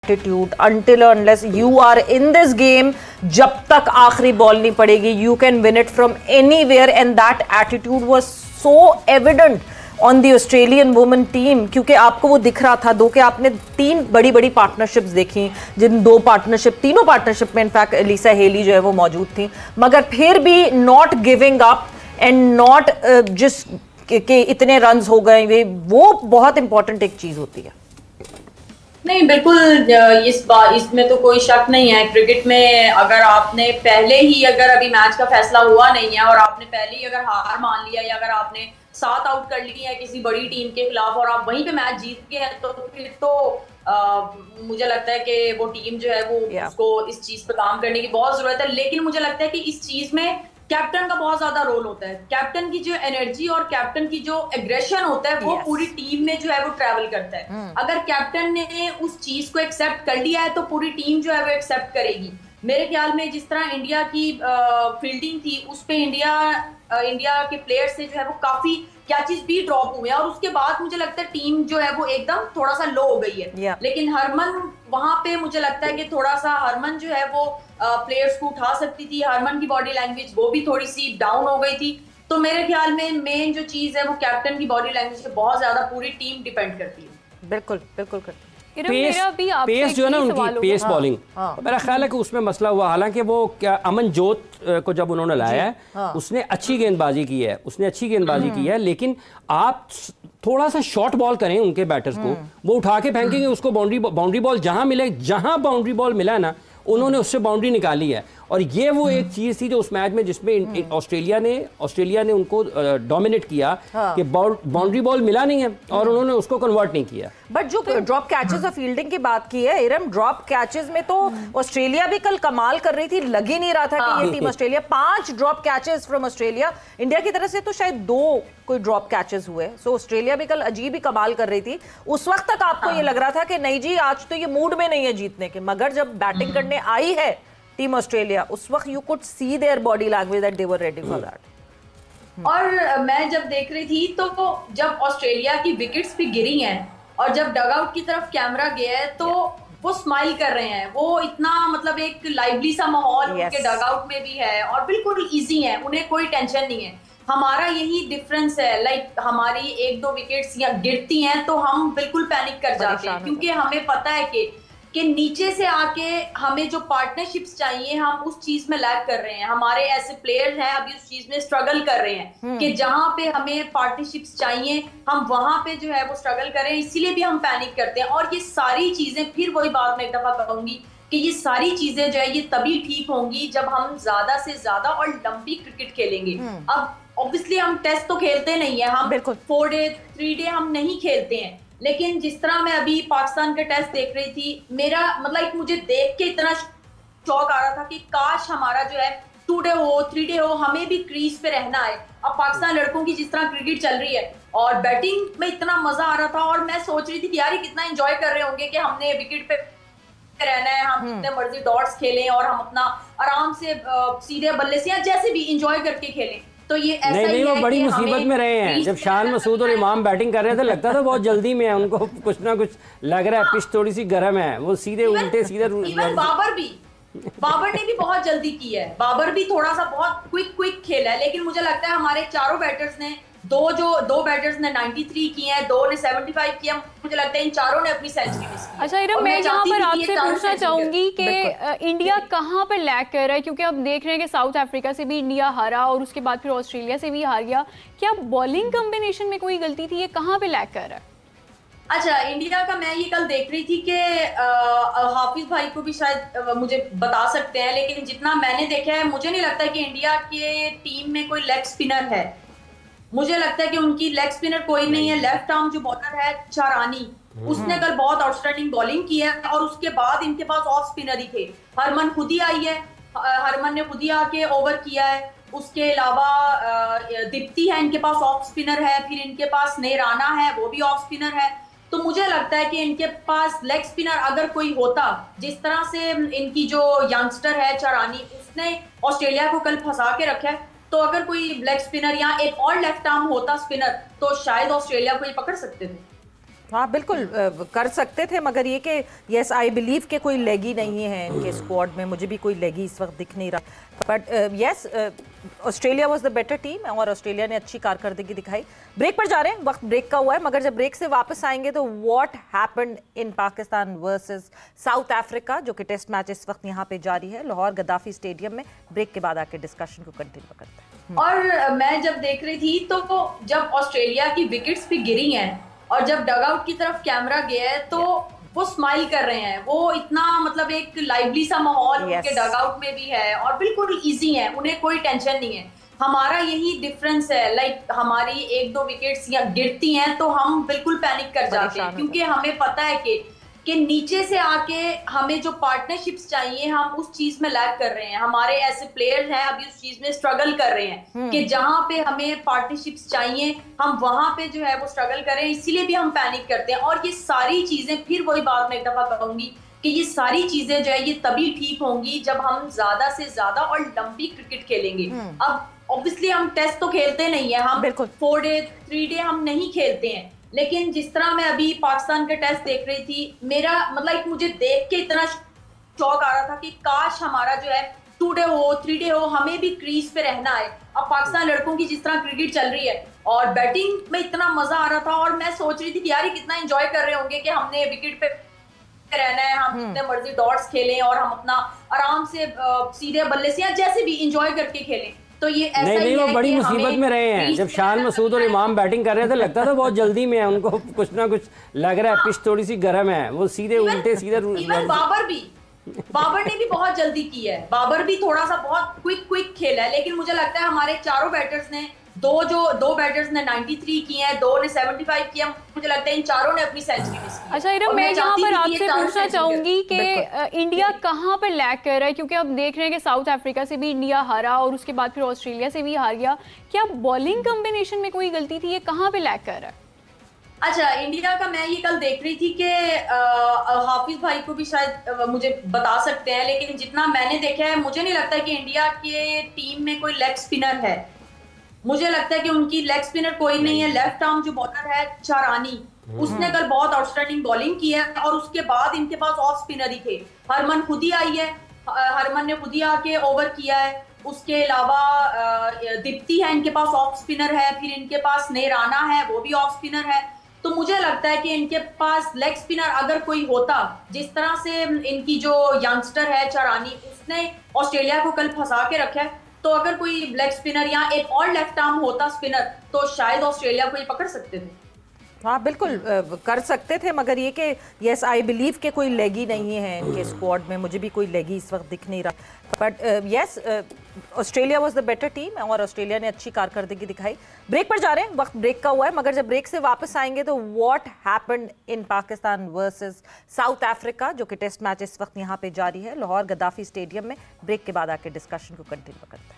Attitude until unless you are in this game, जब तक आखिरी बॉल नहीं पड़ेगी you can win it from anywhere, and that attitude was so evident on the Australian women team, क्योंकि आपको वो दिख रहा था। दो के आपने तीन बड़ी बड़ी पार्टनरशिप्स देखी, जिन तीनों पार्टनरशिप में इनफैक्ट एलिसा हेली जो है वो मौजूद थी, मगर फिर भी not giving up and not जिस के इतने रन्स हो गए, वो बहुत इंपॉर्टेंट एक चीज होती है। नहीं, बिल्कुल इसमें तो कोई शक नहीं है। क्रिकेट में अगर आपने पहले ही, अगर अभी मैच का फैसला हुआ नहीं है और आपने पहले ही अगर हार मान लिया, या अगर आपने 7 आउट कर ली है किसी बड़ी टीम के खिलाफ और आप वहीं पे मैच जीत गए हैं, तो फिर तो मुझे लगता है कि वो टीम जो है वो उसको इस चीज पे काम करने की बहुत जरूरत है। लेकिन मुझे लगता है कि इस चीज में कैप्टन का बहुत ज्यादा रोल होता है। कैप्टन की जो एनर्जी और कैप्टन की जो एग्रेशन होता है वो पूरी टीम में जो है वो ट्रैवल करता है। अगर कैप्टन ने उस चीज को एक्सेप्ट कर लिया है तो पूरी टीम जो है वो एक्सेप्ट करेगी। मेरे ख्याल में जिस तरह इंडिया की फील्डिंग थी, उस पे इंडिया के प्लेयर्स से जो है वो काफी कैचेस भी ड्रॉप हुए हैं, और उसके बाद मुझे लगता है टीम जो है वो एकदम थोड़ा सा लो हो गई है। लेकिन हरमन वहां पे मुझे लगता है कि थोड़ा सा हरमन जो है वो प्लेयर्स को उठा सकती थी। हरमन की बॉडी लैंग्वेज वो भी थोड़ी सी डाउन हो गई थी। तो मेरे ख्याल में मेन जो चीज है वो कैप्टन की बॉडी लैंग्वेज पे बहुत ज्यादा पूरी टीम डिपेंड करती है। बिल्कुल बिल्कुल करती है। पेस जो है ना उनकी पेस बॉलिंग, मेरा ख्याल है कि उसमें मसला हुआ। हालांकि वो क्या अमनजोत को जब उन्होंने लाया है, उसने अच्छी गेंदबाजी की है, लेकिन आप थोड़ा सा शॉर्ट बॉल करें उनके बैटर्स को, वो उठा के फेंकेंगे उसको बाउंड्री बॉल जहां मिले, जहां बाउंड्री बॉल मिला ना उन्होंने उससे बाउंड्री निकाली है। और ये वो एक चीज थी जो उस मैच में जिसमें ऑस्ट्रेलिया ने उनको डोमिनेट किया कि बाउंड्री बॉल मिला नहीं है और उन्होंने उसको कन्वर्ट नहीं किया। बट जो ड्रॉप कैचेस और फील्डिंग की बात की है इरम, ड्रॉप कैचेस में तो ऑस्ट्रेलिया भी कल कमाल कर रही थी। लग ही नहीं रहा था कि ये team Australia, 5 drop catches from Australia. India की तरफ से तो शायद 2 कोई ड्रॉप कैचेस हुए। सो ऑस्ट्रेलिया भी कल अजीब ही कमाल कर रही थी। उस वक्त तक आपको ये लग रहा था कि नहीं जी आज तो ये मूड में नहीं है जीतने के, मगर जब बैटिंग करने आई है टीम ऑस्ट्रेलिया, उस वक्त you could see their body language that they were ready for that. और मैं जब देख रही थी तो जब ऑस्ट्रेलिया की विकेट्स भी गिरी हैं और जब डगआउट की तरफ कैमरा गया है तो वो स्माइल कर रहे हैं। वो इतना मतलब एक लाइवली सा माहौल उनके डगआउट में भी है और बिल्कुल इजी है, उन्हें कोई टेंशन नहीं है। हमारा यही डिफरेंस है, लाइक हमारी 1-2 विकेट्स या गिरती हैं तो हम बिल्कुल पैनिक कर जाते हैं, क्योंकि हमें पता है कि नीचे से आके हमें जो पार्टनरशिप्स चाहिए हम उस चीज में लैग कर रहे हैं। हमारे ऐसे प्लेयर्स हैं अभी उस चीज में स्ट्रगल कर रहे हैं कि जहां पे हमें पार्टनरशिप्स चाहिए हम वहां पे जो है वो स्ट्रगल कर रहे हैं, इसीलिए भी हम पैनिक करते हैं। और ये सारी चीजें, फिर वही बात मैं एक दफा कहूंगी कि ये सारी चीजें जो है ये तभी ठीक होंगी जब हम ज्यादा से ज्यादा और लंबी क्रिकेट खेलेंगे। अब ऑब्वियसली हम टेस्ट तो खेलते नहीं है, हम 4 डे 3 डे हम नहीं खेलते हैं, लेकिन जिस तरह मैं अभी पाकिस्तान के टेस्ट देख रही थी, मेरा मतलब मुझे देख के इतना शौक आ रहा था कि काश हमारा जो है 2 डे हो 3 डे हो, हमें भी क्रीज पे रहना है। अब पाकिस्तान लड़कों की जिस तरह क्रिकेट चल रही है और बैटिंग में इतना मजा आ रहा था, और मैं सोच रही थी कि यार ये कितना एंजॉय कर रहे होंगे कि हमने विकेट पे रहना है, हम जितने मर्जी डॉट्स खेलें और हम अपना आराम से सीधे बल्ले से या जैसे भी एंजॉय करके खेलें। तो ये ऐसा नहीं, वो बड़ी मुसीबत में रहे हैं। जब शान मसूद और इमाम बैटिंग कर रहे थे लगता था बहुत जल्दी में है, उनको कुछ ना कुछ लग रहा है, पिच थोड़ी सी गर्म है, वो सीधे उल्टे सीधे। बाबर ने भी बहुत जल्दी की है, बाबर भी थोड़ा सा बहुत क्विक खेला है, लेकिन मुझे लगता है हमारे चारों बैटर्स ने दो बैटर्स ने 93 किए हैं, 2 ने 75 किया, मुझे लगता है इन चारों ने अपनी सेंचुरी मिस की। अच्छा इरम, मैं यहाँ पर आपसे पूछना चाहूंगी कि इंडिया कहाँ पर लैग कर रहा है, क्योंकि अब देख रहे हैं कि साउथ अफ्रीका से भी इंडिया हारा और उसके बाद फिर ऑस्ट्रेलिया से भी हार गया। क्या बॉलिंग कॉम्बिनेशन में कोई गलती थी, ये कहाँ पे लैग कर रहा है? अच्छा, इंडिया का मैं ये कल देख रही थी कि हाफिज भाई को भी शायद मुझे बता सकते हैं, लेकिन जितना मैंने देखा है मुझे नहीं लगता कि इंडिया के टीम में कोई लेग स्पिनर है। मुझे लगता है कि उनकी लेग स्पिनर कोई नहीं है। लेफ्ट आर्म जो बॉलर है चारानी, उसने कल बहुत आउटस्टैंडिंग बॉलिंग की है, और उसके बाद इनके पास ऑफ स्पिनर ही थे। हरमन खुद ही आई है, हरमन ने खुद ही आके ओवर किया है। उसके अलावा दीप्ति है इनके पास ऑफ स्पिनर है, फिर इनके पास नेराना है वो भी ऑफ स्पिनर है। तो मुझे लगता है कि इनके पास लेग स्पिनर अगर कोई होता, जिस तरह से इनकी जो यंगस्टर है चारानी, उसने ऑस्ट्रेलिया को कल फंसा के रखा है, तो अगर कोई लेग स्पिनर या एक और लेफ्ट आर्म होता स्पिनर तो शायद ऑस्ट्रेलिया को ये पकड़ सकते थे। हाँ बिल्कुल कर सकते थे, मगर ये कि यस आई बिलीव के कोई लेगी नहीं है इनके स्क्वाड में, मुझे भी कोई लेगी इस वक्त दिख नहीं रहा। But yes Australia was the better team और ऑस्ट्रेलिया ने अच्छी कारकर्दगी दिखाई। ब्रेक पर जा रहे हैं, वक्त ब्रेक का हुआ है, मगर जब ब्रेक से वापस आएंगे तो what happened in Pakistan versus south Africa, जो कि टेस्ट मैच इस वक्त यहाँ पे जारी है लाहौर गद्दाफी स्टेडियम में। ब्रेक के बाद आके डिस्कशन को कंटिन्यू करते हैं। और मैं जब देख रही थी तो जब ऑस्ट्रेलिया की विकेट्स भी गिरी हैं और जब डगआउट की तरफ कैमरा गया है तो वो स्माइल कर रहे हैं, वो इतना मतलब एक लाइवली सा माहौल उनके डगआउट में भी है और बिल्कुल इजी है, उन्हें कोई टेंशन नहीं है। हमारा यही डिफरेंस है, लाइक हमारी एक दो विकेट्स या गिरती हैं तो हम बिल्कुल पैनिक कर जाते हैं, क्योंकि हमें पता है कि नीचे से आके हमें जो पार्टनरशिप्स चाहिए हम उस चीज में लैग कर रहे हैं। हमारे ऐसे प्लेयर्स हैं अभी उस चीज में स्ट्रगल कर रहे हैं कि जहां पे हमें पार्टनरशिप्स चाहिए हम वहां पे जो है वो स्ट्रगल कर रहे हैं, इसीलिए भी हम पैनिक करते हैं। और ये सारी चीजें, फिर वही बात मैं एक दफा कहूंगी कि ये सारी चीजें जो है ये तभी ठीक होंगी जब हम ज्यादा से ज्यादा और लंबी क्रिकेट खेलेंगे। अब ऑब्वियसली हम टेस्ट तो खेलते नहीं है, हम 4 डे 3 डे हम नहीं खेलते हैं, लेकिन जिस तरह मैं अभी पाकिस्तान के टेस्ट देख रही थी, मेरा मतलब मुझे देख के इतना शौक आ रहा था कि काश हमारा जो है 2 डे हो 3 डे हो, हमें भी क्रीज पे रहना है। अब पाकिस्तान लड़कों की जिस तरह क्रिकेट चल रही है और बैटिंग में इतना मजा आ रहा था और मैं सोच रही थी कि यार कितना एंजॉय कर रहे होंगे कि हमने विकेट पे रहना है, हम जितने मर्जी डॉट्स खेलें और हम अपना आराम से सीधे बल्ले से या जैसे भी एंजॉय करके खेलें। तो ये ऐसा नहीं, वो बड़ी मुसीबत में रहे हैं। जब शान मसूद और इमाम बैटिंग कर रहे थे लगता था बहुत जल्दी में है, उनको कुछ ना कुछ लग रहा है, पिच थोड़ी सी गर्म है, वो सीधे उल्टे सीधे। बाबर ने भी बहुत जल्दी की है, बाबर भी थोड़ा सा बहुत क्विक खेला है, लेकिन मुझे लगता है हमारे चारों बैटर्स ने दो बैटर्स ने 93 किए हैं, 2 ने 75 किया, मुझे लगता है इन चारों ने अपनी सेंचुरी मिस की। अच्छा इरम, मैं यहाँ पर आपसे पूछना चाहूंगी कि इंडिया कहाँ पर लैग कर रहा है, क्योंकि अब देख रहे हैं कि साउथ अफ्रीका से भी इंडिया हारा और उसके बाद फिर ऑस्ट्रेलिया से भी हार गया। क्या बॉलिंग कॉम्बिनेशन में कोई गलती थी, ये कहाँ पे लैग कर रहा है? अच्छा, इंडिया का मैं ये कल देख रही थी कि हाफिज भाई को भी शायद मुझे बता सकते हैं, लेकिन जितना मैंने देखा है मुझे नहीं लगता कि इंडिया के टीम में कोई लेग स्पिनर है। मुझे लगता है कि उनकी लेग स्पिनर कोई नहीं है। लेफ्ट आर्म जो बॉलर है चारानी, उसने कल बहुत आउटस्टैंडिंग बॉलिंग की है और उसके बाद इनके पास ऑफ स्पिनर ही थे। हरमन खुद ही आई है, हरमन ने खुद ही आके ओवर किया है। उसके अलावा दीप्ति है इनके पास ऑफ स्पिनर है, फिर इनके पास नेराना है वो भी ऑफ स्पिनर है। तो मुझे लगता है कि इनके पास लेग स्पिनर अगर कोई होता, जिस तरह से इनकी जो यंगस्टर है चारानी, उसने ऑस्ट्रेलिया को कल फंसा के रखा है, तो अगर कोई लेग स्पिनर या एक और लेफ्ट आर्म होता स्पिनर तो शायद ऑस्ट्रेलिया को ये पकड़ सकते थे। हाँ बिल्कुल कर सकते थे, मगर ये कि यस आई बिलीव के कोई लेगी नहीं है इनके स्क्वाड में, मुझे भी कोई लेगी इस वक्त दिख नहीं रहा। But yes Australia was the better team और ऑस्ट्रेलिया ने अच्छी कारकर्दगी दिखाई। ब्रेक पर जा रहे हैं, वक्त ब्रेक का हुआ है, मगर जब ब्रेक से वापस आएंगे तो what happened in Pakistan versus south Africa, जो कि टेस्ट मैच इस वक्त यहाँ पे जारी है लाहौर गद्दाफी स्टेडियम में। ब्रेक के बाद आके डिस्कशन को कंटिन्यू करते हैं।